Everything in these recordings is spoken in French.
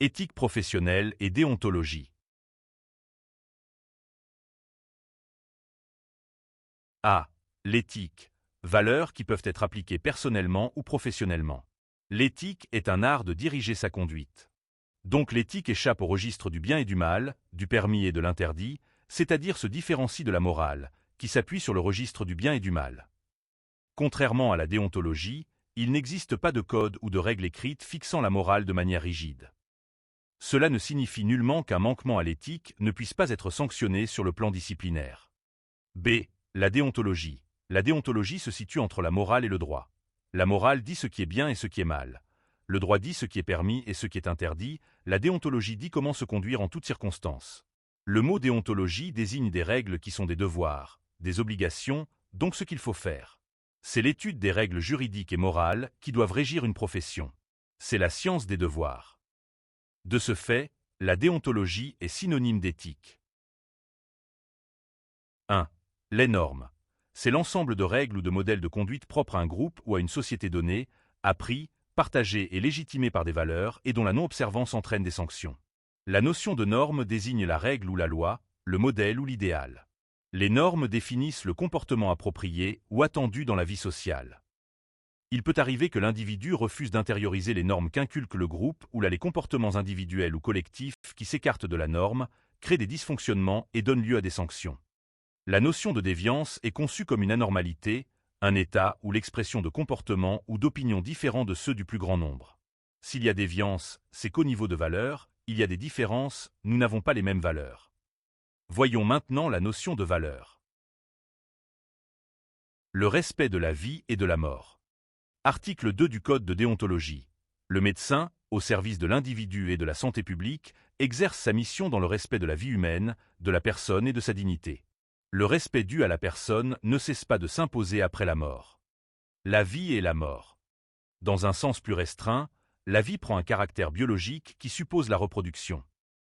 Éthique professionnelle et déontologie. A. L'éthique. Valeurs qui peuvent être appliquées personnellement ou professionnellement. L'éthique est un art de diriger sa conduite. Donc l'éthique échappe au registre du bien et du mal, du permis et de l'interdit, c'est-à-dire se différencie de la morale, qui s'appuie sur le registre du bien et du mal. Contrairement à la déontologie, il n'existe pas de code ou de règle écrite fixant la morale de manière rigide. Cela ne signifie nullement qu'un manquement à l'éthique ne puisse pas être sanctionné sur le plan disciplinaire. B. La déontologie. La déontologie se situe entre la morale et le droit. La morale dit ce qui est bien et ce qui est mal. Le droit dit ce qui est permis et ce qui est interdit. La déontologie dit comment se conduire en toutes circonstances. Le mot déontologie désigne des règles qui sont des devoirs, des obligations, donc ce qu'il faut faire. C'est l'étude des règles juridiques et morales qui doivent régir une profession. C'est la science des devoirs. De ce fait, la déontologie est synonyme d'éthique. 1. Les normes. C'est l'ensemble de règles ou de modèles de conduite propres à un groupe ou à une société donnée, appris, partagés et légitimés par des valeurs et dont la non-observance entraîne des sanctions. La notion de norme désigne la règle ou la loi, le modèle ou l'idéal. Les normes définissent le comportement approprié ou attendu dans la vie sociale. Il peut arriver que l'individu refuse d'intérioriser les normes qu'inculque le groupe ou là les comportements individuels ou collectifs qui s'écartent de la norme, créent des dysfonctionnements et donnent lieu à des sanctions. La notion de déviance est conçue comme une anormalité, un état ou l'expression de comportements ou d'opinions différents de ceux du plus grand nombre. S'il y a déviance, c'est qu'au niveau de valeur, il y a des différences, nous n'avons pas les mêmes valeurs. Voyons maintenant la notion de valeur. Le respect de la vie et de la mort. Article 2 du Code de déontologie. Le médecin, au service de l'individu et de la santé publique, exerce sa mission dans le respect de la vie humaine, de la personne et de sa dignité. Le respect dû à la personne ne cesse pas de s'imposer après la mort. La vie et la mort. Dans un sens plus restreint, la vie prend un caractère biologique qui suppose la reproduction.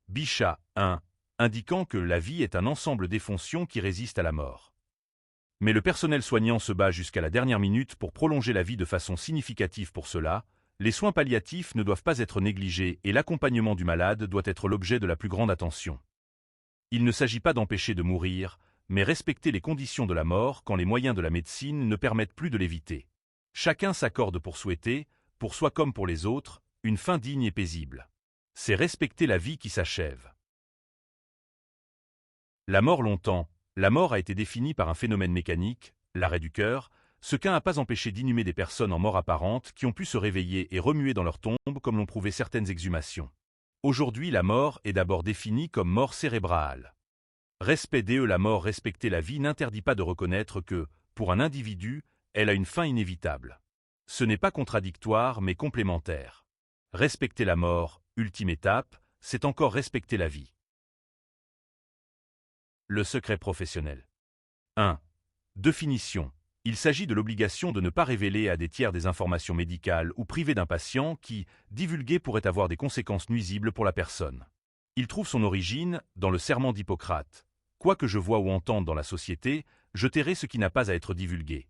Bichat 1, indiquant que la vie est un ensemble des fonctions qui résistent à la mort. Mais le personnel soignant se bat jusqu'à la dernière minute pour prolonger la vie de façon significative pour cela, les soins palliatifs ne doivent pas être négligés et l'accompagnement du malade doit être l'objet de la plus grande attention. Il ne s'agit pas d'empêcher de mourir, mais respecter les conditions de la mort quand les moyens de la médecine ne permettent plus de l'éviter. Chacun s'accorde pour souhaiter, pour soi comme pour les autres, une fin digne et paisible. C'est respecter la vie qui s'achève. La mort longtemps. La mort a été définie par un phénomène mécanique, l'arrêt du cœur, ce qui n'a pas empêché d'inhumer des personnes en mort apparente qui ont pu se réveiller et remuer dans leur tombe comme l'ont prouvé certaines exhumations. Aujourd'hui, la mort est d'abord définie comme mort cérébrale. Respect de la mort, respecter la vie n'interdit pas de reconnaître que, pour un individu, elle a une fin inévitable. Ce n'est pas contradictoire mais complémentaire. Respecter la mort, ultime étape, c'est encore respecter la vie. Le secret professionnel. 1. Définition. Il s'agit de l'obligation de ne pas révéler à des tiers des informations médicales ou privées d'un patient qui, divulguées, pourraient avoir des conséquences nuisibles pour la personne. Il trouve son origine dans le serment d'Hippocrate. Quoi que je voie ou entende dans la société, je tairai ce qui n'a pas à être divulgué.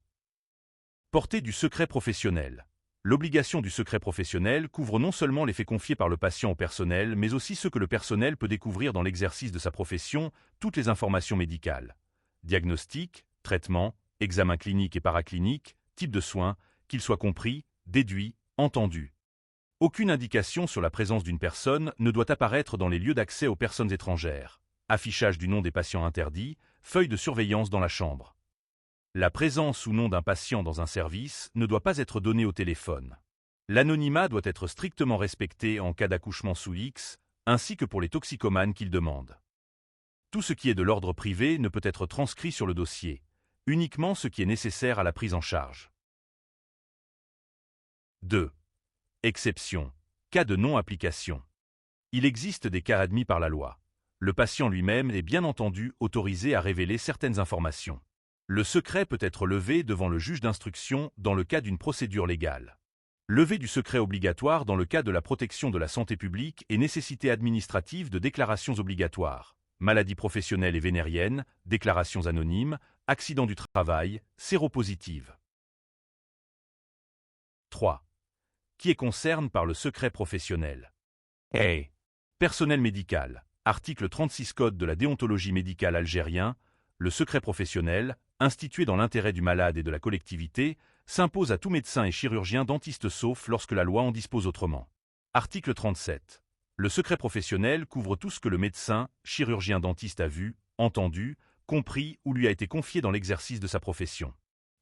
Portée du secret professionnel. L'obligation du secret professionnel couvre non seulement les faits confiés par le patient au personnel, mais aussi ceux que le personnel peut découvrir dans l'exercice de sa profession, toutes les informations médicales. Diagnostic, traitement, examen clinique et paraclinique, type de soins, qu'ils soient compris, déduits, entendus. Aucune indication sur la présence d'une personne ne doit apparaître dans les lieux d'accès aux personnes étrangères. Affichage du nom des patients interdits, feuille de surveillance dans la chambre. La présence ou non d'un patient dans un service ne doit pas être donnée au téléphone. L'anonymat doit être strictement respecté en cas d'accouchement sous X, ainsi que pour les toxicomanes qu'il demande. Tout ce qui est de l'ordre privé ne peut être transcrit sur le dossier, uniquement ce qui est nécessaire à la prise en charge. 2. Exception. Cas de non-application. Il existe des cas admis par la loi. Le patient lui-même est bien entendu autorisé à révéler certaines informations. Le secret peut être levé devant le juge d'instruction dans le cas d'une procédure légale. Levée du secret obligatoire dans le cas de la protection de la santé publique et nécessité administrative de déclarations obligatoires. Maladies professionnelles et vénériennes, déclarations anonymes, accident du travail, séropositive. 3. Qui est concerné par le secret professionnel. A. Personnel médical. Article 36 Code de la déontologie médicale algérien. Le secret professionnel, institué dans l'intérêt du malade et de la collectivité, s'impose à tout médecin et chirurgien dentiste sauf lorsque la loi en dispose autrement. Article 37. Le secret professionnel couvre tout ce que le médecin, chirurgien dentiste a vu, entendu, compris ou lui a été confié dans l'exercice de sa profession.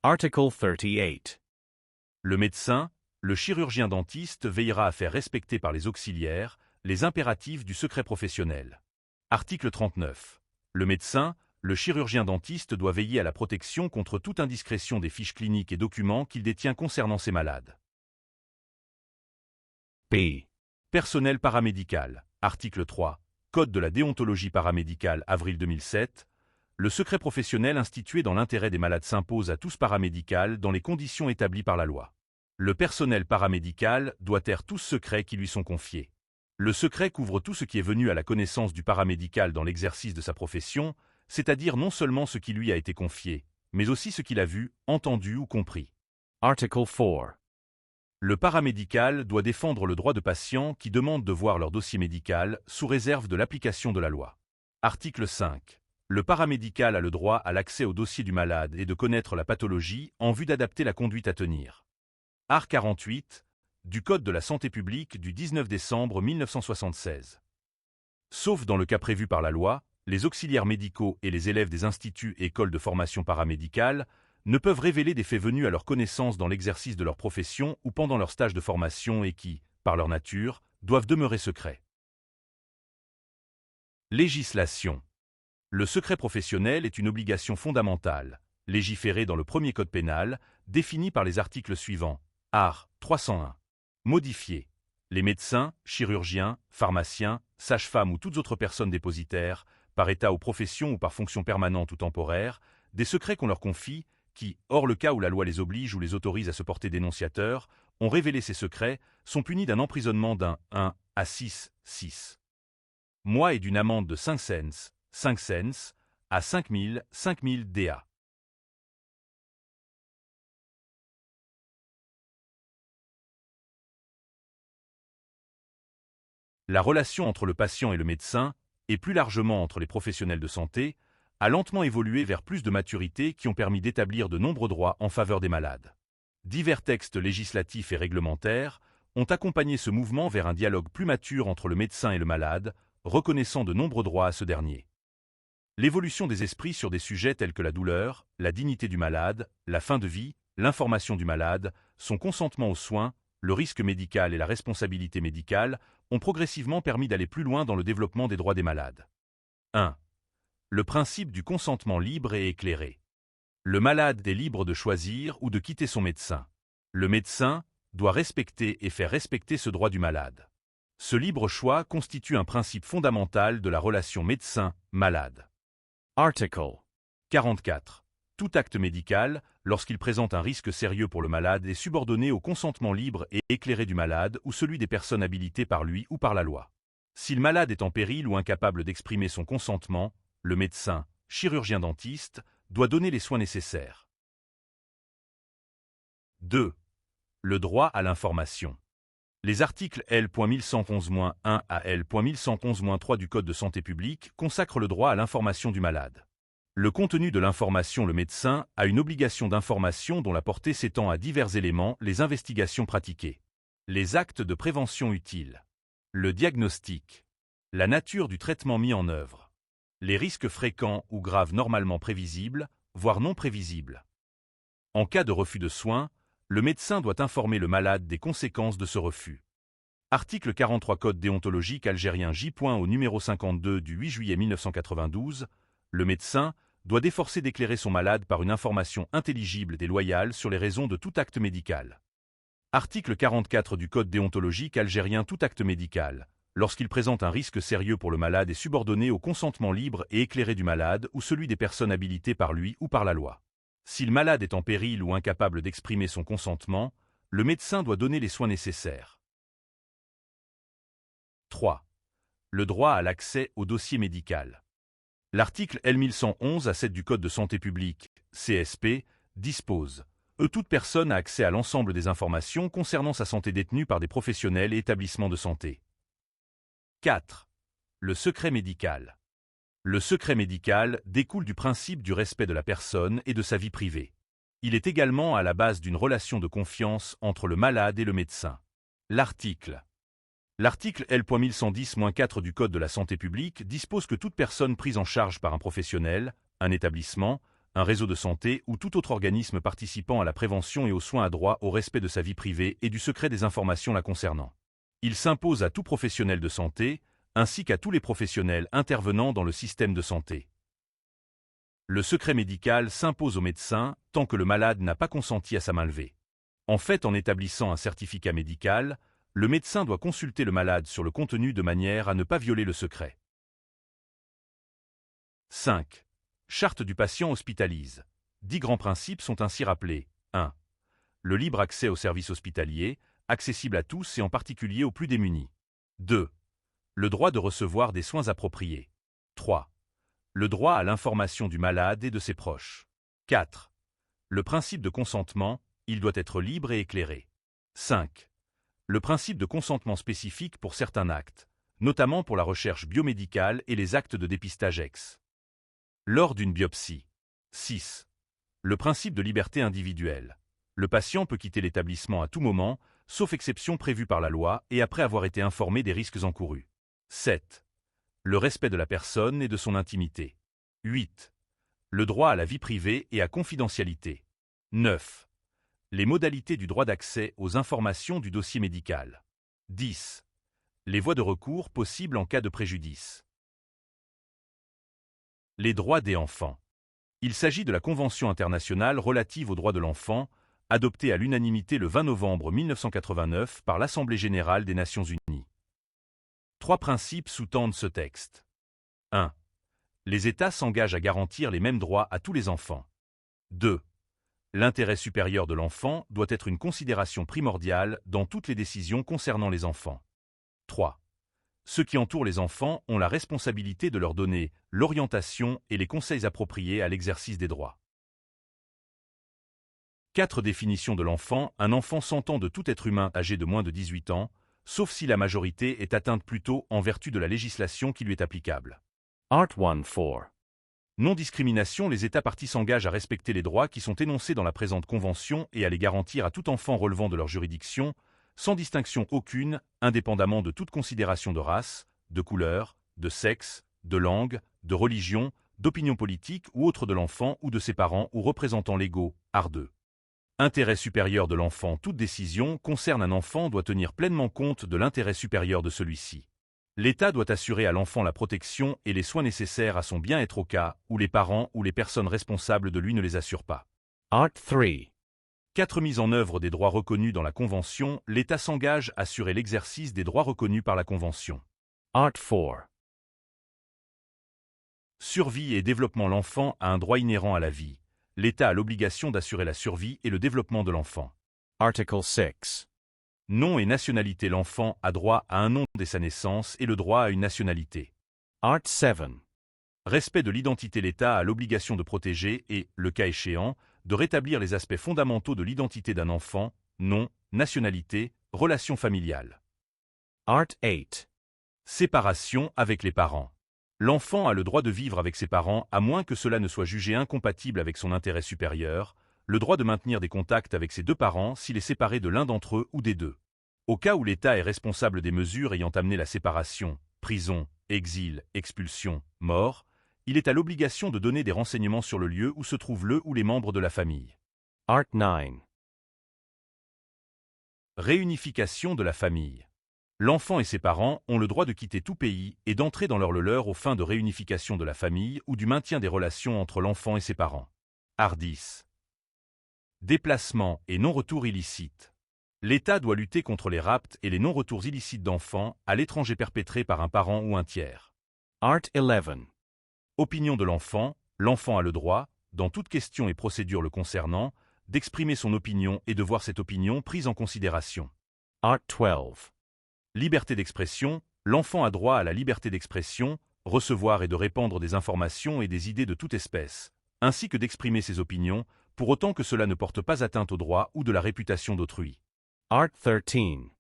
Article 38. Le médecin, le chirurgien dentiste veillera à faire respecter par les auxiliaires les impératifs du secret professionnel. Article 39. Le médecin, le chirurgien dentiste doit veiller à la protection contre toute indiscrétion des fiches cliniques et documents qu'il détient concernant ses malades. B. Personnel paramédical. Article 3. Code de la déontologie paramédicale, avril 2007. Le secret professionnel institué dans l'intérêt des malades s'impose à tous paramédical dans les conditions établies par la loi. Le personnel paramédical doit taire tous secrets qui lui sont confiés. Le secret couvre tout ce qui est venu à la connaissance du paramédical dans l'exercice de sa profession, c'est-à-dire non seulement ce qui lui a été confié, mais aussi ce qu'il a vu, entendu ou compris. Article 4. Le paramédical doit défendre le droit de patients qui demandent de voir leur dossier médical sous réserve de l'application de la loi. Article 5. Le paramédical a le droit à l'accès au dossier du malade et de connaître la pathologie en vue d'adapter la conduite à tenir. Art 48 du Code de la santé publique du 19 décembre 1976. Sauf dans le cas prévu par la loi, les auxiliaires médicaux et les élèves des instituts et écoles de formation paramédicale ne peuvent révéler des faits venus à leur connaissance dans l'exercice de leur profession ou pendant leur stage de formation et qui, par leur nature, doivent demeurer secrets. Législation. Le secret professionnel est une obligation fondamentale, légiférée dans le premier code pénal, définie par les articles suivants. Art. 301. Modifié. Les médecins, chirurgiens, pharmaciens, sages-femmes ou toutes autres personnes dépositaires, par état ou profession ou par fonction permanente ou temporaire, des secrets qu'on leur confie, qui, hors le cas où la loi les oblige ou les autorise à se porter dénonciateurs, ont révélé ces secrets, sont punis d'un emprisonnement d'un 1 à 6 mois et d'une amende de 5 cents à 5000 DA. La relation entre le patient et le médecin, et plus largement entre les professionnels de santé, a lentement évolué vers plus de maturité qui ont permis d'établir de nombreux droits en faveur des malades. Divers textes législatifs et réglementaires ont accompagné ce mouvement vers un dialogue plus mature entre le médecin et le malade, reconnaissant de nombreux droits à ce dernier. L'évolution des esprits sur des sujets tels que la douleur, la dignité du malade, la fin de vie, l'information du malade, son consentement aux soins, le risque médical et la responsabilité médicale ont progressivement permis d'aller plus loin dans le développement des droits des malades. 1. Le principe du consentement libre et éclairé. Le malade est libre de choisir ou de quitter son médecin. Le médecin doit respecter et faire respecter ce droit du malade. Ce libre choix constitue un principe fondamental de la relation médecin-malade. Article 44. Tout acte médical, lorsqu'il présente un risque sérieux pour le malade, est subordonné au consentement libre et éclairé du malade ou celui des personnes habilitées par lui ou par la loi. Si le malade est en péril ou incapable d'exprimer son consentement, le médecin, chirurgien-dentiste, doit donner les soins nécessaires. 2. Le droit à l'information. Les articles L.1111-1 à L.1111-3 du Code de santé publique consacrent le droit à l'information du malade. Le contenu de l'information. Le médecin a une obligation d'information dont la portée s'étend à divers éléments, les investigations pratiquées, les actes de prévention utiles, le diagnostic, la nature du traitement mis en œuvre, les risques fréquents ou graves normalement prévisibles, voire non prévisibles. En cas de refus de soins, le médecin doit informer le malade des conséquences de ce refus. Article 43 Code déontologique algérien J. Au numéro 52 du 8 juillet 1992, le médecin doit s'efforcer d'éclairer son malade par une information intelligible et loyale sur les raisons de tout acte médical. Article 44 du Code déontologique algérien. Tout acte médical, lorsqu'il présente un risque sérieux pour le malade, est subordonné au consentement libre et éclairé du malade ou celui des personnes habilitées par lui ou par la loi. Si le malade est en péril ou incapable d'exprimer son consentement, le médecin doit donner les soins nécessaires. 3. Le droit à l'accès au dossier médical. L'article L1111 à 7 du Code de santé publique, CSP, dispose « Toute personne a accès à l'ensemble des informations concernant sa santé détenues par des professionnels et établissements de santé. » 4. Le secret médical. Le secret médical découle du principe du respect de la personne et de sa vie privée. Il est également à la base d'une relation de confiance entre le malade et le médecin. L'article L.1110-4 du Code de la santé publique dispose que toute personne prise en charge par un professionnel, un établissement, un réseau de santé ou tout autre organisme participant à la prévention et aux soins a droit au respect de sa vie privée et du secret des informations la concernant. Il s'impose à tout professionnel de santé, ainsi qu'à tous les professionnels intervenant dans le système de santé. Le secret médical s'impose au médecin tant que le malade n'a pas consenti à sa main levée. En fait, en établissant un certificat médical, le médecin doit consulter le malade sur le contenu de manière à ne pas violer le secret. 5. Charte du patient hospitalise. 10 grands principes sont ainsi rappelés. 1. Le libre accès aux services hospitaliers, accessible à tous et en particulier aux plus démunis. 2. Le droit de recevoir des soins appropriés. 3. Le droit à l'information du malade et de ses proches. 4. Le principe de consentement, il doit être libre et éclairé. 5. Le principe de consentement spécifique pour certains actes, notamment pour la recherche biomédicale et les actes de dépistage ex. Lors d'une biopsie. 6. Le principe de liberté individuelle. Le patient peut quitter l'établissement à tout moment, sauf exception prévue par la loi et après avoir été informé des risques encourus. 7. Le respect de la personne et de son intimité. 8. Le droit à la vie privée et à confidentialité. 9. Les modalités du droit d'accès aux informations du dossier médical. 10. Les voies de recours possibles en cas de préjudice. Les droits des enfants. Il s'agit de la Convention internationale relative aux droits de l'enfant, adoptée à l'unanimité le 20 novembre 1989 par l'Assemblée générale des Nations unies. 3 principes sous-tendent ce texte. 1. Les États s'engagent à garantir les mêmes droits à tous les enfants. 2. L'intérêt supérieur de l'enfant doit être une considération primordiale dans toutes les décisions concernant les enfants. 3. Ceux qui entourent les enfants ont la responsabilité de leur donner l'orientation et les conseils appropriés à l'exercice des droits. 4 définitions de l'enfant. Un enfant s'entend de tout être humain âgé de moins de 18 ans, sauf si la majorité est atteinte plus tôt en vertu de la législation qui lui est applicable. Art 1-4. Non-discrimination. Les États parties s'engagent à respecter les droits qui sont énoncés dans la présente convention et à les garantir à tout enfant relevant de leur juridiction, sans distinction aucune, indépendamment de toute considération de race, de couleur, de sexe, de langue, de religion, d'opinion politique ou autre de l'enfant ou de ses parents ou représentants légaux. Art 2. Intérêt supérieur de l'enfant. Toute décision concerne un enfant doit tenir pleinement compte de l'intérêt supérieur de celui-ci. L'État doit assurer à l'enfant la protection et les soins nécessaires à son bien-être au cas où les parents ou les personnes responsables de lui ne les assurent pas. Art 3. 4 Mise en œuvre des droits reconnus dans la Convention. L'État s'engage à assurer l'exercice des droits reconnus par la Convention. Art 4. Survie et développement. L'enfant a un droit inhérent à la vie. L'État a l'obligation d'assurer la survie et le développement de l'enfant. Article 6. Nom et nationalité. L'enfant a droit à un nom dès sa naissance et le droit à une nationalité. Art 7. Respect de l'identité. L'État a l'obligation de protéger et, le cas échéant, de rétablir les aspects fondamentaux de l'identité d'un enfant, nom, nationalité, relations familiales. Art 8. Séparation avec les parents. L'enfant a le droit de vivre avec ses parents à moins que cela ne soit jugé incompatible avec son intérêt supérieur, le droit de maintenir des contacts avec ses deux parents s'il est séparé de l'un d'entre eux ou des deux. Au cas où l'État est responsable des mesures ayant amené la séparation, prison, exil, expulsion, mort, il est à l'obligation de donner des renseignements sur le lieu où se trouvent le ou les membres de la famille. Art 9. Réunification de la famille. L'enfant et ses parents ont le droit de quitter tout pays et d'entrer dans leur aux fins de réunification de la famille ou du maintien des relations entre l'enfant et ses parents. Art 10. Déplacement et non-retour illicites. L'État doit lutter contre les rapts et les non-retours illicites d'enfants à l'étranger perpétrés par un parent ou un tiers. Art 11. Opinion de l'enfant. L'enfant a le droit, dans toute question et procédure le concernant, d'exprimer son opinion et de voir cette opinion prise en considération. Art 12. Liberté d'expression. L'enfant a droit à la liberté d'expression, recevoir et de répandre des informations et des idées de toute espèce, ainsi que d'exprimer ses opinions, pour autant que cela ne porte pas atteinte aux droits ou de la réputation d'autrui. Art 13.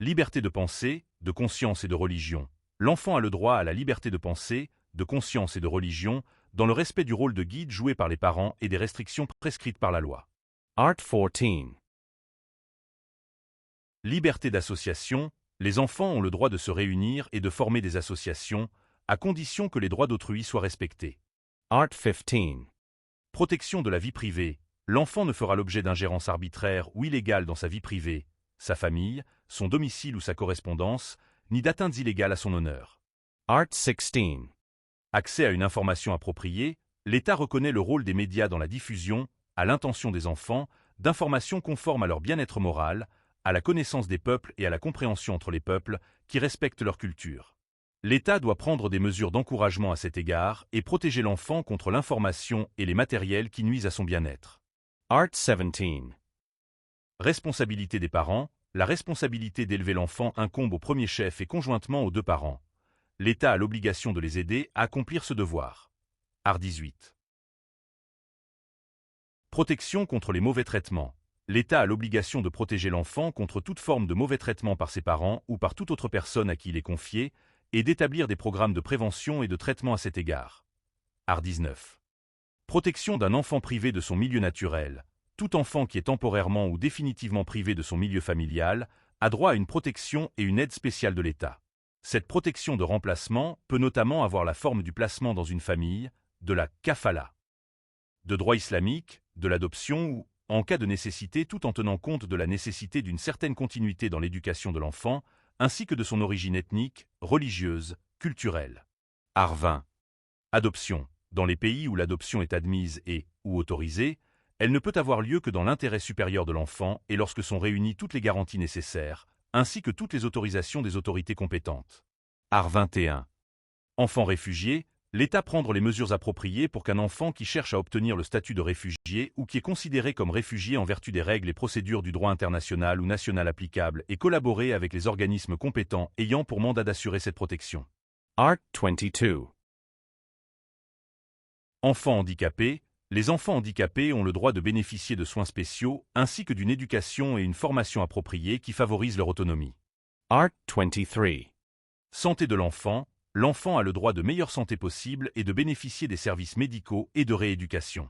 Liberté de pensée, de conscience et de religion. l'enfant a le droit à la liberté de pensée, de conscience et de religion, dans le respect du rôle de guide joué par les parents et des restrictions prescrites par la loi. Art 14. Liberté d'association, les enfants ont le droit de se réunir et de former des associations, à condition que les droits d'autrui soient respectés. Art 15. Protection de la vie privée, l'enfant ne fera l'objet d'ingérences arbitraires ou illégales dans sa vie privée, sa famille, son domicile ou sa correspondance, ni d'atteintes illégales à son honneur. Art 16. Accès à une information appropriée, l'État reconnaît le rôle des médias dans la diffusion, à l'intention des enfants, d'informations conformes à leur bien-être moral, à la connaissance des peuples et à la compréhension entre les peuples qui respectent leur culture. L'État doit prendre des mesures d'encouragement à cet égard et protéger l'enfant contre l'information et les matériels qui nuisent à son bien-être. Art 17. Responsabilité des parents, la responsabilité d'élever l'enfant incombe au premier chef et conjointement aux deux parents. L'État a l'obligation de les aider à accomplir ce devoir. Art 18. Protection contre les mauvais traitements. L'État a l'obligation de protéger l'enfant contre toute forme de mauvais traitement par ses parents ou par toute autre personne à qui il est confié, et d'établir des programmes de prévention et de traitement à cet égard. Art 19. Protection d'un enfant privé de son milieu naturel. Tout enfant qui est temporairement ou définitivement privé de son milieu familial a droit à une protection et une aide spéciale de l'État. Cette protection de remplacement peut notamment avoir la forme du placement dans une famille, de la kafala, de droit islamique, de l'adoption ou, en cas de nécessité, tout en tenant compte de la nécessité d'une certaine continuité dans l'éducation de l'enfant, ainsi que de son origine ethnique, religieuse, culturelle. Art 20. Adoption. Dans les pays où l'adoption est admise et, ou autorisée, elle ne peut avoir lieu que dans l'intérêt supérieur de l'enfant et lorsque sont réunies toutes les garanties nécessaires, ainsi que toutes les autorisations des autorités compétentes. Art 21. Enfant réfugié, l'État prendre les mesures appropriées pour qu'un enfant qui cherche à obtenir le statut de réfugié ou qui est considéré comme réfugié en vertu des règles et procédures du droit international ou national applicables ait collaboré avec les organismes compétents ayant pour mandat d'assurer cette protection. Art 22. Enfants handicapés, les enfants handicapés ont le droit de bénéficier de soins spéciaux ainsi que d'une éducation et une formation appropriée qui favorisent leur autonomie. Art 23. Santé de l'enfant, l'enfant a le droit de meilleure santé possible et de bénéficier des services médicaux et de rééducation.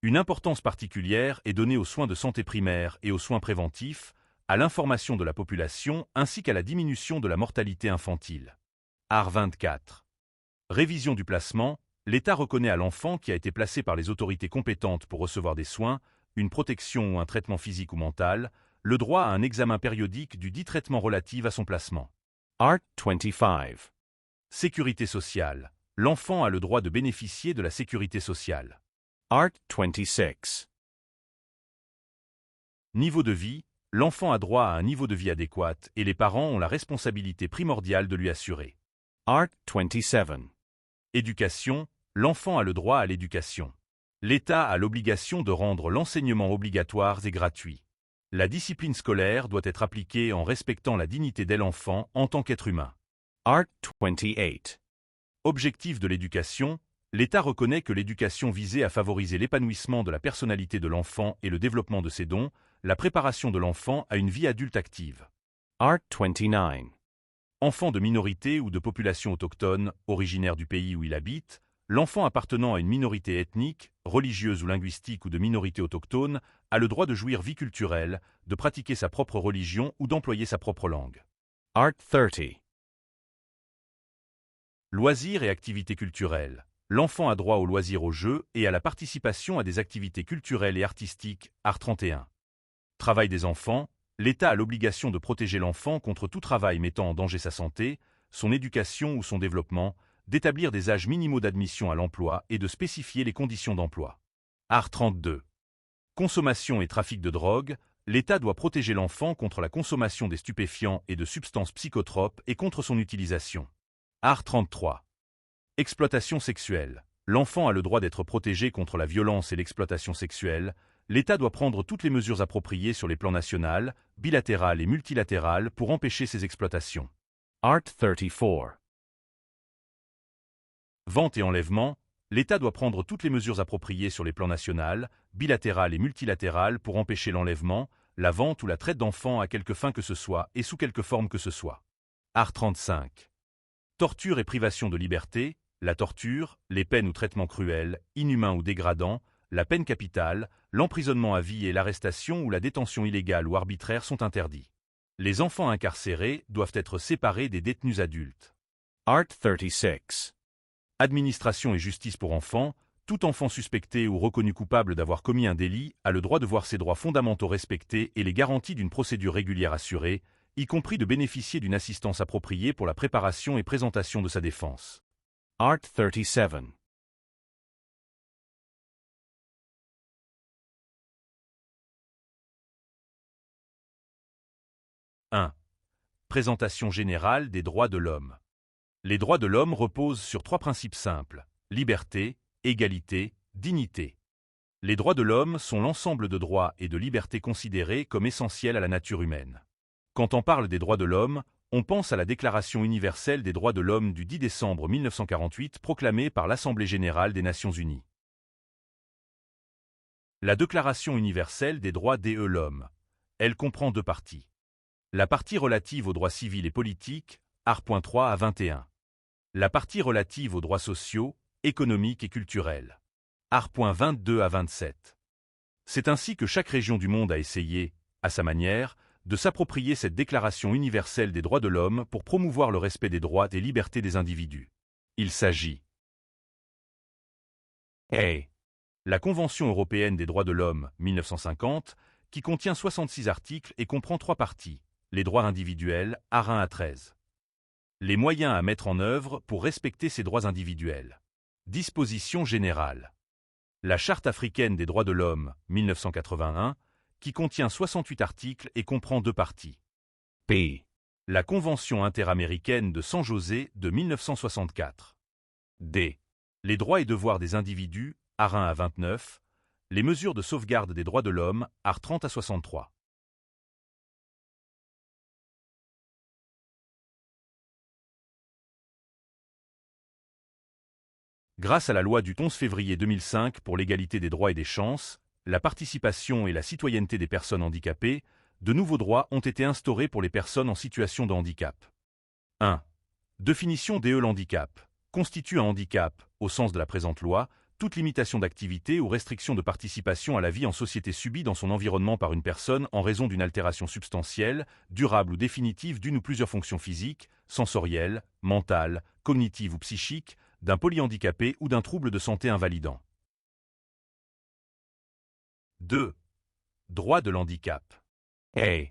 Une importance particulière est donnée aux soins de santé primaire et aux soins préventifs, à l'information de la population ainsi qu'à la diminution de la mortalité infantile. Art 24. Révision du placement, l'État reconnaît à l'enfant qui a été placé par les autorités compétentes pour recevoir des soins, une protection ou un traitement physique ou mental, le droit à un examen périodique du dit traitement relatif à son placement. Art 25. Sécurité sociale. L'enfant a le droit de bénéficier de la sécurité sociale. Art 26. Niveau de vie. L'enfant a droit à un niveau de vie adéquat et les parents ont la responsabilité primordiale de lui assurer. Art 27. Éducation. L'enfant a le droit à l'éducation. L'État a l'obligation de rendre l'enseignement obligatoire et gratuit. La discipline scolaire doit être appliquée en respectant la dignité de l'enfant en tant qu'être humain. Art 28. Objectif de l'éducation. L'État reconnaît que l'éducation visait à favoriser l'épanouissement de la personnalité de l'enfant et le développement de ses dons, la préparation de l'enfant à une vie adulte active. Art 29. Enfant de minorité ou de population autochtone, originaire du pays où il habite, l'enfant appartenant à une minorité ethnique, religieuse ou linguistique ou de minorité autochtone a le droit de jouir vie culturelle, de pratiquer sa propre religion ou d'employer sa propre langue. Art 30. Loisirs et activités culturelles. L'enfant a droit au loisir au jeu et à la participation à des activités culturelles et artistiques. Art 31. Travail des enfants. L'État a l'obligation de protéger l'enfant contre tout travail mettant en danger sa santé, son éducation ou son développement, d'établir des âges minimaux d'admission à l'emploi et de spécifier les conditions d'emploi. Art 32. Consommation et trafic de drogue. L'État doit protéger l'enfant contre la consommation des stupéfiants et de substances psychotropes et contre son utilisation. Art 33. Exploitation sexuelle. L'enfant a le droit d'être protégé contre la violence et l'exploitation sexuelle. L'État doit prendre toutes les mesures appropriées sur les plans national, bilatéral et multilatéral pour empêcher ces exploitations. Art 34. Vente et enlèvement. L'État doit prendre toutes les mesures appropriées sur les plans national, bilatéral et multilatéral pour empêcher l'enlèvement, la vente ou la traite d'enfants à quelque fin que ce soit et sous quelque forme que ce soit. Art 35. Torture et privation de liberté, la torture, les peines ou traitements cruels, inhumains ou dégradants, la peine capitale, l'emprisonnement à vie et l'arrestation ou la détention illégale ou arbitraire sont interdits. Les enfants incarcérés doivent être séparés des détenus adultes. Art 36. Administration et justice pour enfants, tout enfant suspecté ou reconnu coupable d'avoir commis un délit a le droit de voir ses droits fondamentaux respectés et les garanties d'une procédure régulière assurée, y compris de bénéficier d'une assistance appropriée pour la préparation et présentation de sa défense. Art 37. 1. Présentation générale des droits de l'homme. Les droits de l'homme reposent sur 3 principes simples: liberté, égalité, dignité. Les droits de l'homme sont l'ensemble de droits et de libertés considérés comme essentiels à la nature humaine. Quand on parle des droits de l'homme, on pense à la Déclaration universelle des droits de l'homme du 10 décembre 1948 proclamée par l'Assemblée générale des Nations unies. La Déclaration universelle des droits de l'homme. Elle comprend 2 parties. La partie relative aux droits civils et politiques, art. 3 à 21. La partie relative aux droits sociaux, économiques et culturels, art. 22 à 27. C'est ainsi que chaque région du monde a essayé, à sa manière, de s'approprier cette Déclaration universelle des droits de l'homme pour promouvoir le respect des droits et libertés des individus. Il s'agit A. La Convention européenne des droits de l'homme, 1950, qui contient 66 articles et comprend 3 parties: les droits individuels, art. 1 à 13. Les moyens à mettre en œuvre pour respecter ces droits individuels. Dispositions générales. La Charte africaine des droits de l'homme, 1981, qui contient 68 articles et comprend 2 parties. B. La Convention interaméricaine de San José de 1964. D. Les droits et devoirs des individus, art. 1 à 29. Les mesures de sauvegarde des droits de l'homme, art. 30 à 63. Grâce à la loi du 11 février 2005 pour l'égalité des droits et des chances, la participation et la citoyenneté des personnes handicapées, de nouveaux droits ont été instaurés pour les personnes en situation de handicap. 1. Définition de l'handicap. Constitue un handicap, au sens de la présente loi, toute limitation d'activité ou restriction de participation à la vie en société subie dans son environnement par une personne en raison d'une altération substantielle, durable ou définitive d'une ou plusieurs fonctions physiques, sensorielles, mentales, cognitives ou psychiques, d'un polyhandicapé ou d'un trouble de santé invalidant. 2. Droit de l'handicap. A.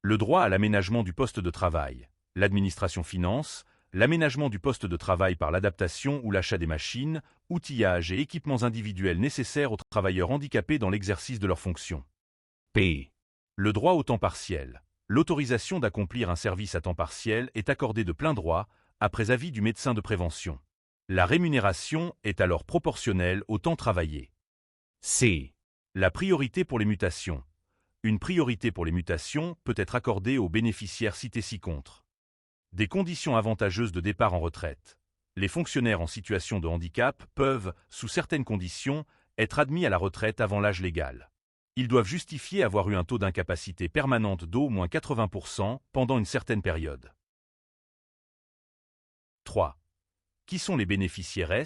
Le droit à l'aménagement du poste de travail. L'administration finance l'aménagement du poste de travail par l'adaptation ou l'achat des machines, outillages et équipements individuels nécessaires aux travailleurs handicapés dans l'exercice de leurs fonctions. B. Le droit au temps partiel. L'autorisation d'accomplir un service à temps partiel est accordée de plein droit, après avis du médecin de prévention. La rémunération est alors proportionnelle au temps travaillé. C. La priorité pour les mutations. Une priorité pour les mutations peut être accordée aux bénéficiaires cités ci-contre. Des conditions avantageuses de départ en retraite. Les fonctionnaires en situation de handicap peuvent, sous certaines conditions, être admis à la retraite avant l'âge légal. Ils doivent justifier avoir eu un taux d'incapacité permanente d'au moins 80% pendant une certaine période. 3. Qui sont les bénéficiaires?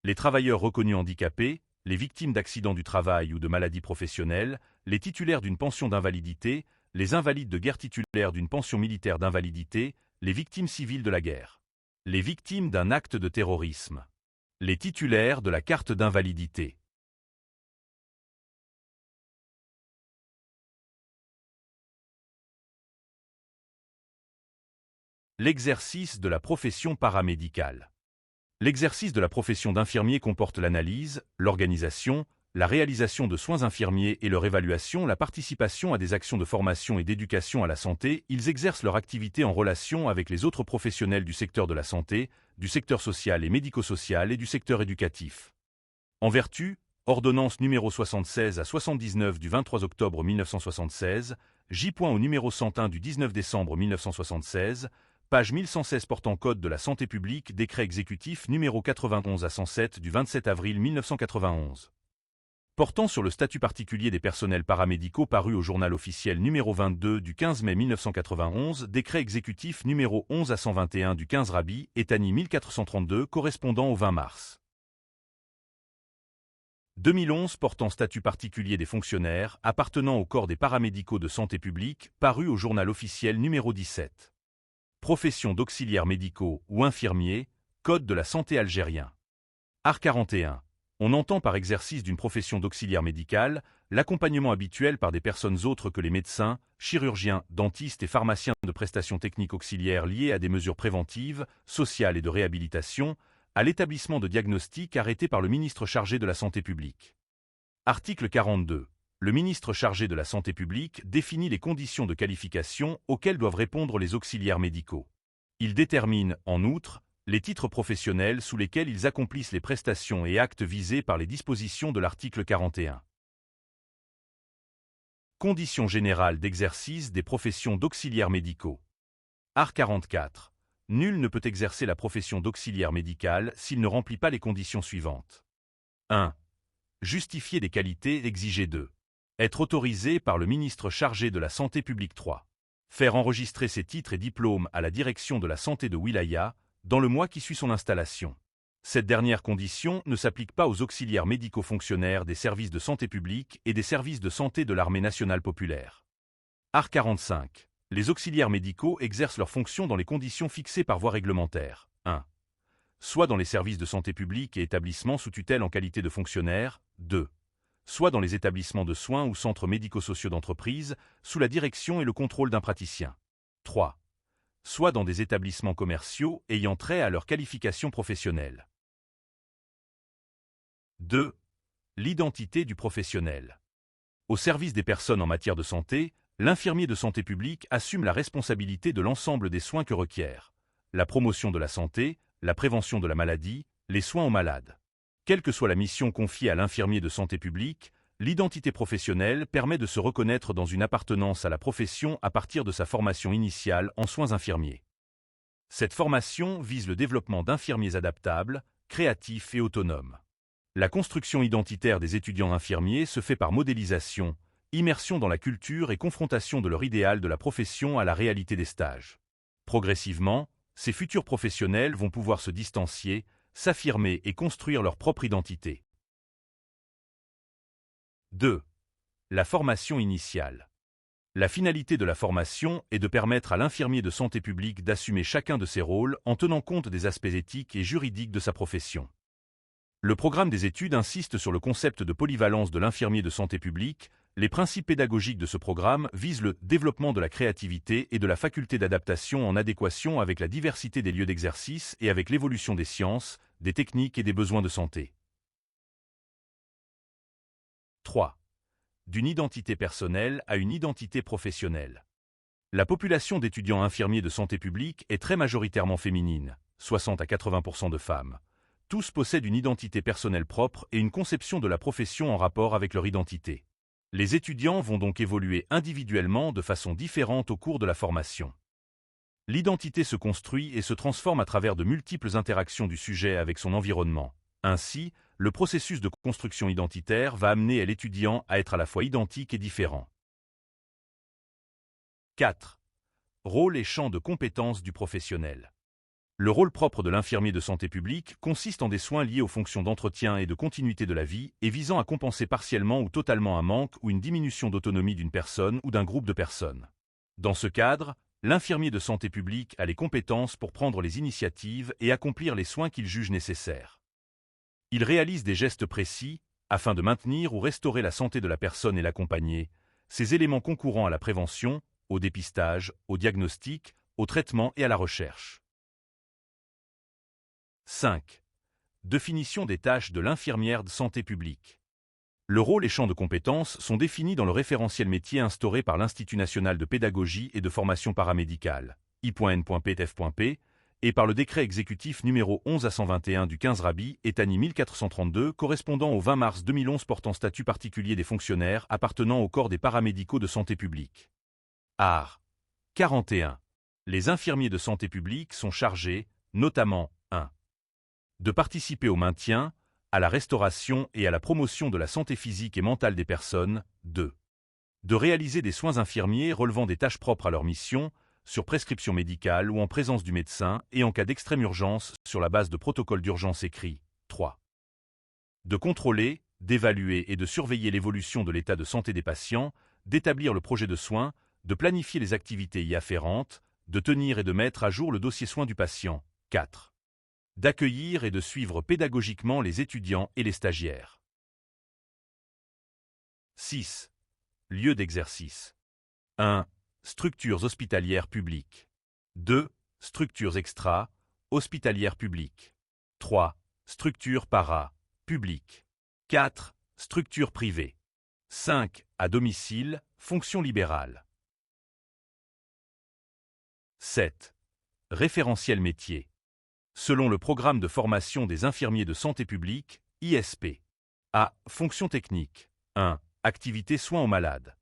Les travailleurs reconnus handicapés, les victimes d'accidents du travail ou de maladies professionnelles, les titulaires d'une pension d'invalidité, les invalides de guerre titulaires d'une pension militaire d'invalidité, les victimes civiles de la guerre, les victimes d'un acte de terrorisme, les titulaires de la carte d'invalidité. L'exercice de la profession paramédicale. L'exercice de la profession d'infirmier comporte l'analyse, l'organisation, la réalisation de soins infirmiers et leur évaluation, la participation à des actions de formation et d'éducation à la santé. Ils exercent leur activité en relation avec les autres professionnels du secteur de la santé, du secteur social et médico-social et du secteur éducatif. En vertu, ordonnance numéro 76 à 79 du 23 octobre 1976, J. au numéro 101 du 19 décembre 1976, page 1116 portant code de la santé publique, décret exécutif numéro 91 à 107 du 27 avril 1991. portant sur le statut particulier des personnels paramédicaux paru au journal officiel numéro 22 du 15 mai 1991, décret exécutif numéro 11 à 121 du 15 Rabi, Etani 1432 correspondant au 20 mars. 2011 portant statut particulier des fonctionnaires appartenant au corps des paramédicaux de santé publique paru au journal officiel numéro 17. Profession d'auxiliaires médicaux ou infirmiers, Code de la santé algérien. Art 41. On entend par exercice d'une profession d'auxiliaire médical l'accompagnement habituel par des personnes autres que les médecins, chirurgiens, dentistes et pharmaciens de prestations techniques auxiliaires liées à des mesures préventives, sociales et de réhabilitation, à l'établissement de diagnostic arrêté par le ministre chargé de la santé publique. Article 42. Le ministre chargé de la santé publique définit les conditions de qualification auxquelles doivent répondre les auxiliaires médicaux. Il détermine, en outre, les titres professionnels sous lesquels ils accomplissent les prestations et actes visés par les dispositions de l'article 41. Conditions générales d'exercice des professions d'auxiliaires médicaux. Art 44. Nul ne peut exercer la profession d'auxiliaire médical s'il ne remplit pas les conditions suivantes. 1. Justifier des qualités exigées. 2. Être autorisé par le ministre chargé de la santé publique. 3. Faire enregistrer ses titres et diplômes à la direction de la santé de Wilaya dans le mois qui suit son installation. Cette dernière condition ne s'applique pas aux auxiliaires médicaux fonctionnaires des services de santé publique et des services de santé de l'armée nationale populaire. Art 45. Les auxiliaires médicaux exercent leurs fonctions dans les conditions fixées par voie réglementaire. 1. Soit dans les services de santé publique et établissements sous tutelle en qualité de fonctionnaires. 2. Soit dans les établissements de soins ou centres médico-sociaux d'entreprise, sous la direction et le contrôle d'un praticien. 3. Soit dans des établissements commerciaux ayant trait à leur qualification professionnelle. 2. L'identité du professionnel. Au service des personnes en matière de santé, l'infirmier de santé publique assume la responsabilité de l'ensemble des soins que requiert la promotion de la santé, la prévention de la maladie, les soins aux malades. Quelle que soit la mission confiée à l'infirmier de santé publique, l'identité professionnelle permet de se reconnaître dans une appartenance à la profession à partir de sa formation initiale en soins infirmiers. Cette formation vise le développement d'infirmiers adaptables, créatifs et autonomes. La construction identitaire des étudiants infirmiers se fait par modélisation, immersion dans la culture et confrontation de leur idéal de la profession à la réalité des stages. Progressivement, ces futurs professionnels vont pouvoir se distancier, s'affirmer et construire leur propre identité. 2. La formation initiale. La finalité de la formation est de permettre à l'infirmier de santé publique d'assumer chacun de ses rôles en tenant compte des aspects éthiques et juridiques de sa profession. Le programme des études insiste sur le concept de polyvalence de l'infirmier de santé publique. Les principes pédagogiques de ce programme visent le développement de la créativité et de la faculté d'adaptation en adéquation avec la diversité des lieux d'exercice et avec l'évolution des sciences, des techniques et des besoins de santé. 3. D'une identité personnelle à une identité professionnelle. La population d'étudiants infirmiers de santé publique est très majoritairement féminine, 60 à 80% de femmes. Tous possèdent une identité personnelle propre et une conception de la profession en rapport avec leur identité. Les étudiants vont donc évoluer individuellement de façon différente au cours de la formation. L'identité se construit et se transforme à travers de multiples interactions du sujet avec son environnement. Ainsi, le processus de construction identitaire va amener l'étudiant à être à la fois identique et différent. 4. Rôle et champ de compétences du professionnel. Le rôle propre de l'infirmier de santé publique consiste en des soins liés aux fonctions d'entretien et de continuité de la vie et visant à compenser partiellement ou totalement un manque ou une diminution d'autonomie d'une personne ou d'un groupe de personnes. Dans ce cadre, l'infirmier de santé publique a les compétences pour prendre les initiatives et accomplir les soins qu'il juge nécessaires. Il réalise des gestes précis afin de maintenir ou restaurer la santé de la personne et l'accompagner, ces éléments concourant à la prévention, au dépistage, au diagnostic, au traitement et à la recherche. 5. Définition des tâches de l'infirmière de santé publique. Le rôle et champ de compétences sont définis dans le référentiel métier instauré par l'Institut national de pédagogie et de formation paramédicale, I.N.PTF.P, et par le décret exécutif numéro 11 à 121 du 15 Rabi, Etani 1432, correspondant au 20 mars 2011 portant statut particulier des fonctionnaires appartenant au corps des paramédicaux de santé publique. Art. 41. Les infirmiers de santé publique sont chargés, notamment, 1. De participer au maintien, à la restauration et à la promotion de la santé physique et mentale des personnes. 2. De réaliser des soins infirmiers relevant des tâches propres à leur mission, sur prescription médicale ou en présence du médecin et en cas d'extrême urgence sur la base de protocoles d'urgence écrits. 3. De contrôler, d'évaluer et de surveiller l'évolution de l'état de santé des patients, d'établir le projet de soins, de planifier les activités y afférentes, de tenir et de mettre à jour le dossier soins du patient. 4. D'accueillir et de suivre pédagogiquement les étudiants et les stagiaires. 6. Lieu d'exercice. 1. Structures hospitalières publiques. 2. Structures extra-hospitalières publiques. 3. Structures para-publiques. 4. Structures privées. 5. À domicile, fonction libérale. 7. Référentiel métier. Selon le programme de formation des infirmiers de santé publique, ISP. A. Fonction technique. 1. Activité soins aux malades.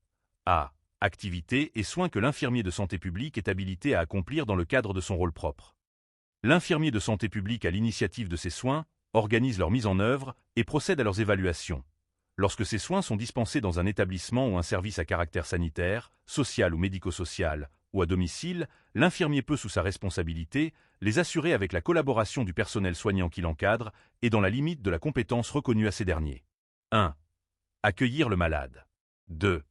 A. Activité et soins que l'infirmier de santé publique est habilité à accomplir dans le cadre de son rôle propre. L'infirmier de santé publique à l'initiative de ces soins organise leur mise en œuvre et procède à leurs évaluations. Lorsque ces soins sont dispensés dans un établissement ou un service à caractère sanitaire, social ou médico-social, ou à domicile, l'infirmier peut, sous sa responsabilité, les assurer avec la collaboration du personnel soignant qui l'encadre et dans la limite de la compétence reconnue à ces derniers. 1. Accueillir le malade. 2.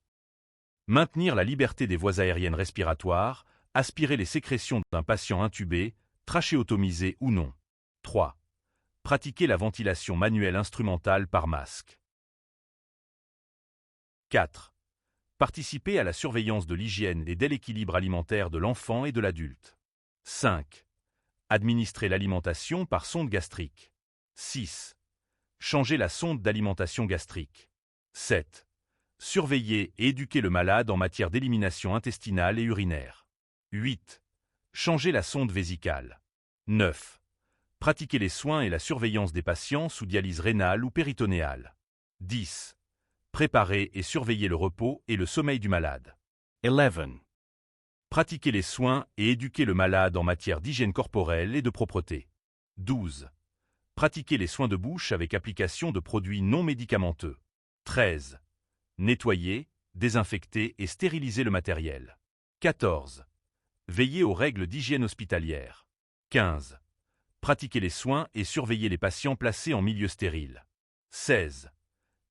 Maintenir la liberté des voies aériennes respiratoires, aspirer les sécrétions d'un patient intubé, trachéotomisé ou non. 3. Pratiquer la ventilation manuelle instrumentale par masque. 4. Participer à la surveillance de l'hygiène et de l'équilibre alimentaire de l'enfant et de l'adulte. 5. Administrer l'alimentation par sonde gastrique. 6. Changer la sonde d'alimentation gastrique. 7. Surveiller et éduquer le malade en matière d'élimination intestinale et urinaire. 8. Changer la sonde vésicale. 9. Pratiquer les soins et la surveillance des patients sous dialyse rénale ou péritonéale. 10. Préparer et surveiller le repos et le sommeil du malade. 11. Pratiquer les soins et éduquer le malade en matière d'hygiène corporelle et de propreté. 12. Pratiquer les soins de bouche avec application de produits non médicamenteux. 13. Nettoyer, désinfecter et stériliser le matériel. 14. Veiller aux règles d'hygiène hospitalière. 15. Pratiquer les soins et surveiller les patients placés en milieu stérile. 16.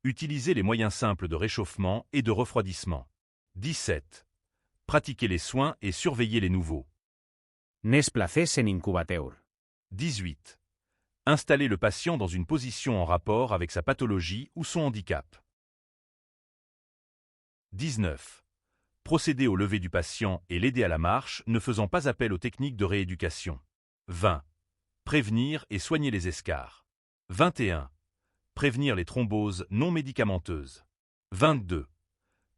Utiliser les moyens simples de réchauffement et de refroidissement. 17. Pratiquer les soins et surveiller les nouveaux. Nes placés en incubateur. 18. Installer le patient dans une position en rapport avec sa pathologie ou son handicap. 19. Procéder au lever du patient et l'aider à la marche, ne faisant pas appel aux techniques de rééducation. 20. Prévenir et soigner les escarres. 21. Prévenir les thromboses non médicamenteuses. 22.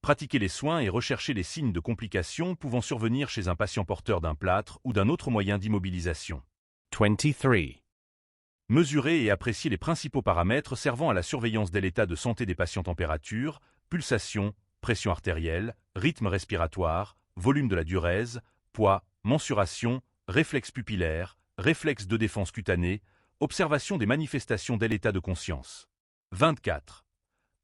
Pratiquer les soins et rechercher les signes de complications pouvant survenir chez un patient porteur d'un plâtre ou d'un autre moyen d'immobilisation. 23. Mesurer et apprécier les principaux paramètres servant à la surveillance de l'état de santé des patients: température, pulsation, pression artérielle, rythme respiratoire, volume de la diurèse, poids, mensuration, réflexe pupillaire, réflexe de défense cutanée, observation des manifestations de l'état de conscience. 24.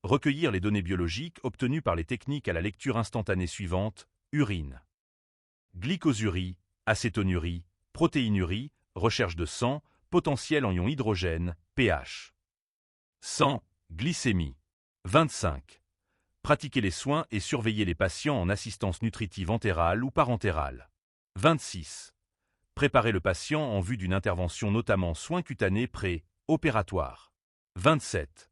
Recueillir les données biologiques obtenues par les techniques à la lecture instantanée suivante: urine, glycosurie, acétonurie, protéinurie, recherche de sang, potentiel en ion hydrogène, pH. Sang, glycémie. 25. Pratiquer les soins et surveiller les patients en assistance nutritive entérale ou parentérale. 26. Préparer le patient en vue d'une intervention, notamment soins cutanés pré-opératoires. 27.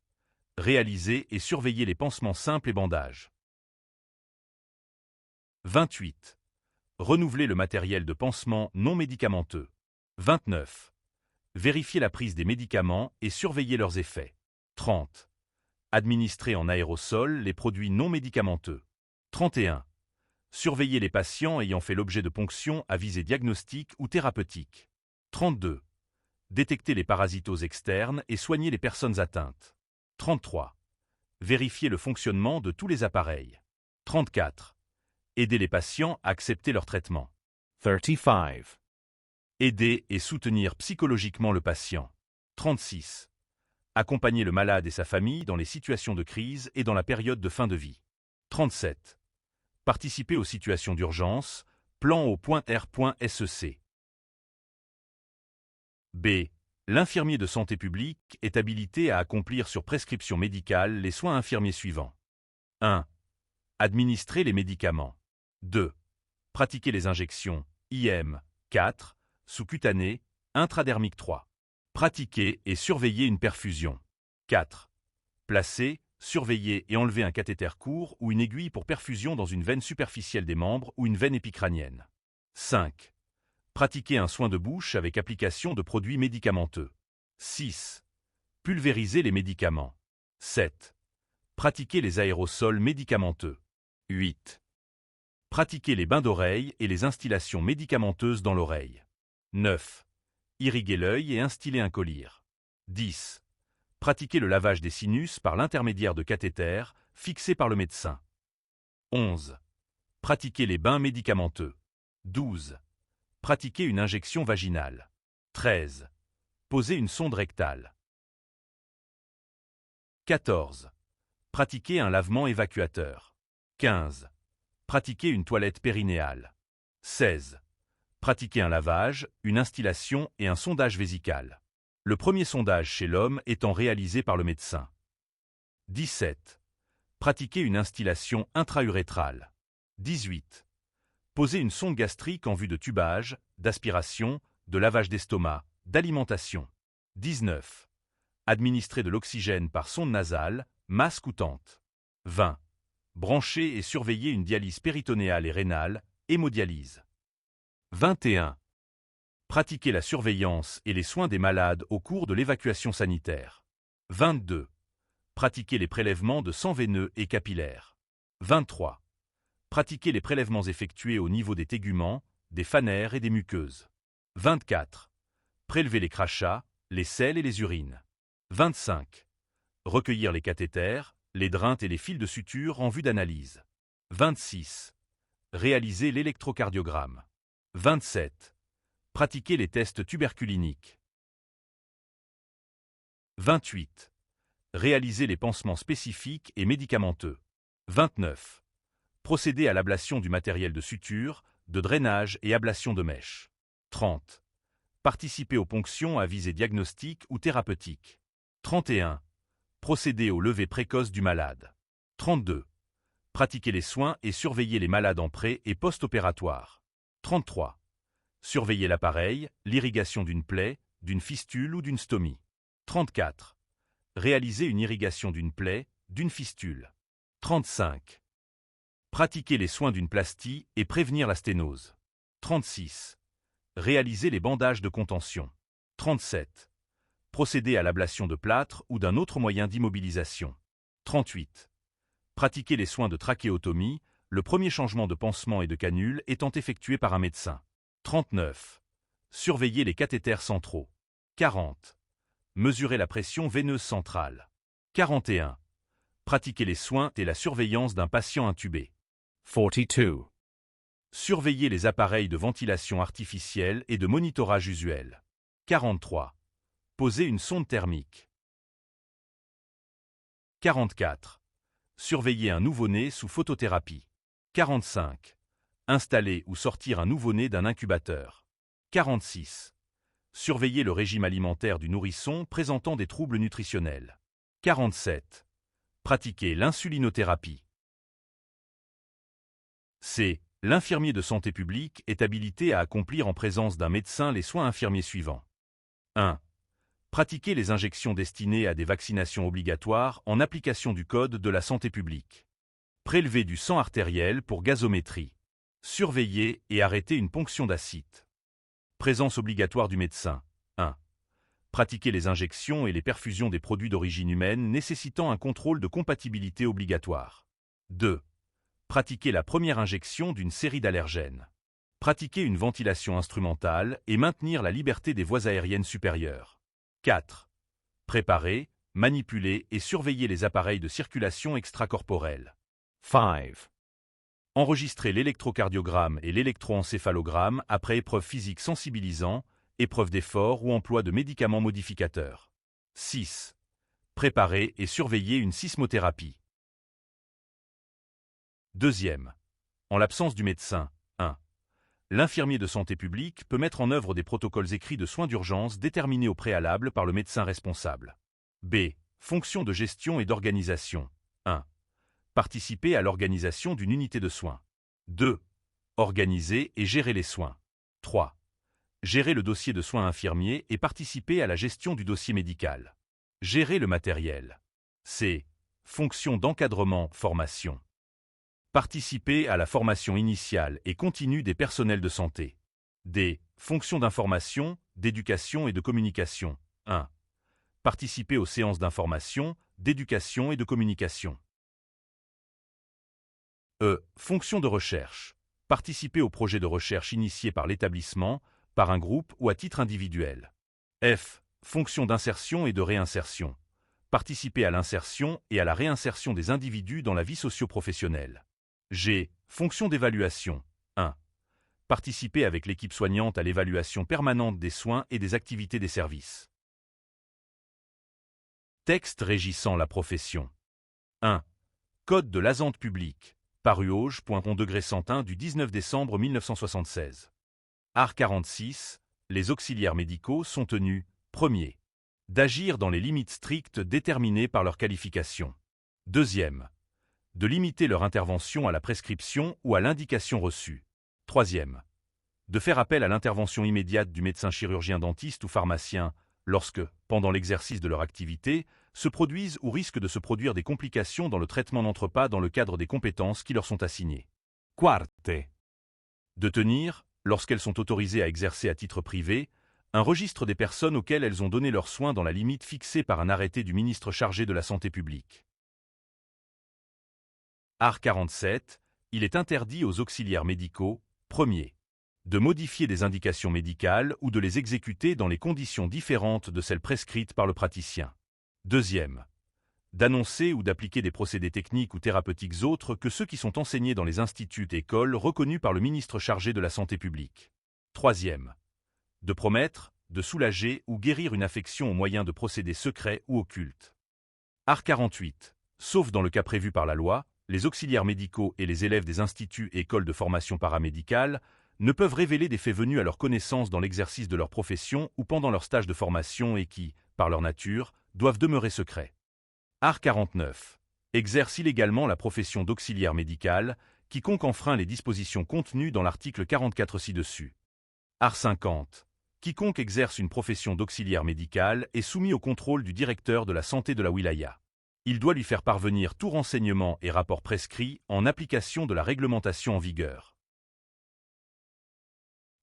Réaliser et surveiller les pansements simples et bandages. 28. Renouveler le matériel de pansement non médicamenteux. 29. Vérifier la prise des médicaments et surveiller leurs effets. 30. Administrer en aérosol les produits non médicamenteux. 31. Surveiller les patients ayant fait l'objet de ponctions à visée diagnostique ou thérapeutique. 32. Détecter les parasitoses externes et soigner les personnes atteintes. 33. Vérifier le fonctionnement de tous les appareils. 34. Aider les patients à accepter leur traitement. 35. Aider et soutenir psychologiquement le patient. 36. Accompagner le malade et sa famille dans les situations de crise et dans la période de fin de vie. 37. Participer aux situations d'urgence, plan au .R.SEC. B. L'infirmier de santé publique est habilité à accomplir sur prescription médicale les soins infirmiers suivants. 1. Administrer les médicaments. 2. Pratiquer les injections, IM. 4. Sous-cutanées, intradermique 3. Pratiquer et surveiller une perfusion. 4. Placer, surveiller et enlever un cathéter court ou une aiguille pour perfusion dans une veine superficielle des membres ou une veine épicrânienne. 5. Pratiquer un soin de bouche avec application de produits médicamenteux. 6. Pulvériser les médicaments. 7. Pratiquer les aérosols médicamenteux. 8. Pratiquer les bains d'oreille et les instillations médicamenteuses dans l'oreille. 9. Irriguer l'œil et instiller un collyre. 10. Pratiquer le lavage des sinus par l'intermédiaire de cathéters fixés par le médecin. 11. Pratiquer les bains médicamenteux. 12. Pratiquer une injection vaginale. 13. Poser une sonde rectale. 14. Pratiquer un lavement évacuateur. 15. Pratiquer une toilette périnéale. 16. Pratiquer un lavage, une instillation et un sondage vésical. Le premier sondage chez l'homme étant réalisé par le médecin. 17. Pratiquer une instillation intra-urétrale. 18. Poser une sonde gastrique en vue de tubage, d'aspiration, de lavage d'estomac, d'alimentation. 19. Administrer de l'oxygène par sonde nasale, masque ou tente. 20. Brancher et surveiller une dialyse péritonéale et rénale, hémodialyse. 21. Pratiquer la surveillance et les soins des malades au cours de l'évacuation sanitaire. 22. Pratiquer les prélèvements de sang veineux et capillaire. 23. Pratiquer les prélèvements effectués au niveau des téguments, des phanères et des muqueuses. 24. Prélever les crachats, les selles et les urines. 25. Recueillir les cathéters, les dreintes et les fils de suture en vue d'analyse. 26. Réaliser l'électrocardiogramme. 27. Pratiquer les tests tuberculiniques. 28. Réaliser les pansements spécifiques et médicamenteux. 29. Procéder à l'ablation du matériel de suture, de drainage et ablation de mèches. 30. Participer aux ponctions à visée diagnostique ou thérapeutique. 31. Procéder au lever précoce du malade. 32. Pratiquer les soins et surveiller les malades en pré- et post-opératoire. 33. Surveiller l'appareil, l'irrigation d'une plaie, d'une fistule ou d'une stomie. 34. Réaliser une irrigation d'une plaie, d'une fistule. 35. Pratiquer les soins d'une plastie et prévenir la sténose. 36. Réaliser les bandages de contention. 37. Procéder à l'ablation de plâtre ou d'un autre moyen d'immobilisation. 38. Pratiquer les soins de trachéotomie, le premier changement de pansement et de canule étant effectué par un médecin. 39. Surveiller les cathéters centraux. 40. Mesurer la pression veineuse centrale. 41. Pratiquer les soins et la surveillance d'un patient intubé. 42. Surveiller les appareils de ventilation artificielle et de monitorage usuel. 43. Poser une sonde thermique. 44. Surveiller un nouveau-né sous photothérapie. 45. Installer ou sortir un nouveau-né d'un incubateur. 46. Surveiller le régime alimentaire du nourrisson présentant des troubles nutritionnels. 47. Pratiquer l'insulinothérapie. C. L'infirmier de santé publique est habilité à accomplir en présence d'un médecin les soins infirmiers suivants. 1. Pratiquer les injections destinées à des vaccinations obligatoires en application du Code de la santé publique. Prélever du sang artériel pour gazométrie. Surveiller et arrêter une ponction d'acide. Présence obligatoire du médecin. 1. Pratiquer les injections et les perfusions des produits d'origine humaine nécessitant un contrôle de compatibilité obligatoire. 2. Pratiquer la première injection d'une série d'allergènes. Pratiquer une ventilation instrumentale et maintenir la liberté des voies aériennes supérieures. 4. Préparer, manipuler et surveiller les appareils de circulation extracorporelle. 5. Enregistrer l'électrocardiogramme et l'électroencéphalogramme après épreuve physique sensibilisant, épreuve d'effort ou emploi de médicaments modificateurs. 6. Préparer et surveiller une sismothérapie. Deuxième. En l'absence du médecin, 1. L'infirmier de santé publique peut mettre en œuvre des protocoles écrits de soins d'urgence déterminés au préalable par le médecin responsable. B. Fonction de gestion et d'organisation. 1. Participer à l'organisation d'une unité de soins. 2. Organiser et gérer les soins. 3. Gérer le dossier de soins infirmiers et participer à la gestion du dossier médical. Gérer le matériel. C. Fonction d'encadrement, formation. Participer à la formation initiale et continue des personnels de santé. D. Fonction d'information, d'éducation et de communication. 1. Participer aux séances d'information, d'éducation et de communication. E. Fonction de recherche. Participer aux projets de recherche initiés par l'établissement, par un groupe ou à titre individuel. F. Fonction d'insertion et de réinsertion. Participer à l'insertion et à la réinsertion des individus dans la vie socio-professionnelle. G. Fonction d'évaluation. 1. Participer avec l'équipe soignante à l'évaluation permanente des soins et des activités des services. Texte régissant la profession. 1. Code de l'Azente publique. Paru Auge.on-101 du 19 décembre 1976. Art 46. Les auxiliaires médicaux sont tenus, 1er. D'agir dans les limites strictes déterminées par leur qualification. 2e. De limiter leur intervention à la prescription ou à l'indication reçue. 3e. De faire appel à l'intervention immédiate du médecin chirurgien dentiste ou pharmacien lorsque, pendant l'exercice de leur activité, se produisent ou risquent de se produire des complications dans le traitement n'entre pas dans le cadre des compétences qui leur sont assignées. 4. De tenir, lorsqu'elles sont autorisées à exercer à titre privé, un registre des personnes auxquelles elles ont donné leurs soins dans la limite fixée par un arrêté du ministre chargé de la santé publique. Art 47. Il est interdit aux auxiliaires médicaux, 1er. De modifier des indications médicales ou de les exécuter dans les conditions différentes de celles prescrites par le praticien. 2e. D'annoncer ou d'appliquer des procédés techniques ou thérapeutiques autres que ceux qui sont enseignés dans les instituts et écoles reconnus par le ministre chargé de la santé publique. 3e. De promettre, de soulager ou guérir une affection au moyen de procédés secrets ou occultes. Art 48. Sauf dans le cas prévu par la loi, les auxiliaires médicaux et les élèves des instituts et écoles de formation paramédicale ne peuvent révéler des faits venus à leur connaissance dans l'exercice de leur profession ou pendant leur stage de formation et qui, par leur nature, doivent demeurer secrets. Art 49. Exerce illégalement la profession d'auxiliaire médical, quiconque enfreint les dispositions contenues dans l'article 44 ci-dessus. Art 50. Quiconque exerce une profession d'auxiliaire médical est soumis au contrôle du directeur de la santé de la wilaya. Il doit lui faire parvenir tout renseignement et rapport prescrit en application de la réglementation en vigueur.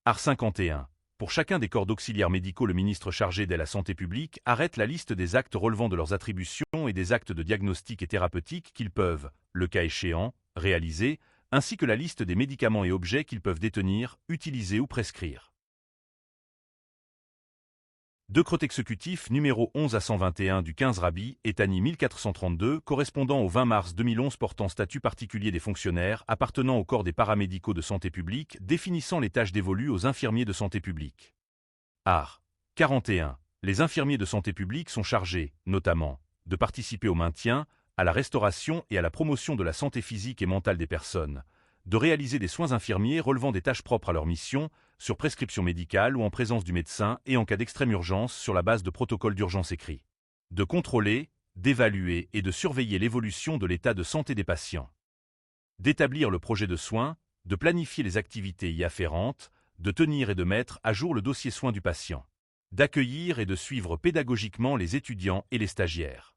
Art 51. Pour chacun des corps d'auxiliaires médicaux, le ministre chargé de la santé publique arrête la liste des actes relevant de leurs attributions et des actes de diagnostic et thérapeutique qu'ils peuvent, le cas échéant, réaliser, ainsi que la liste des médicaments et objets qu'ils peuvent détenir, utiliser ou prescrire. Décret exécutif numéro 11 à 121 du 15 Rabi, Etani 1432, correspondant au 20 mars 2011 portant statut particulier des fonctionnaires appartenant au corps des paramédicaux de santé publique, définissant les tâches dévolues aux infirmiers de santé publique. Art. 41. Les infirmiers de santé publique sont chargés, notamment, de participer au maintien, à la restauration et à la promotion de la santé physique et mentale des personnes, de réaliser des soins infirmiers relevant des tâches propres à leur mission, sur prescription médicale ou en présence du médecin et en cas d'extrême urgence sur la base de protocoles d'urgence écrits. De contrôler, d'évaluer et de surveiller l'évolution de l'état de santé des patients. D'établir le projet de soins, de planifier les activités y afférentes, de tenir et de mettre à jour le dossier soins du patient. D'accueillir et de suivre pédagogiquement les étudiants et les stagiaires.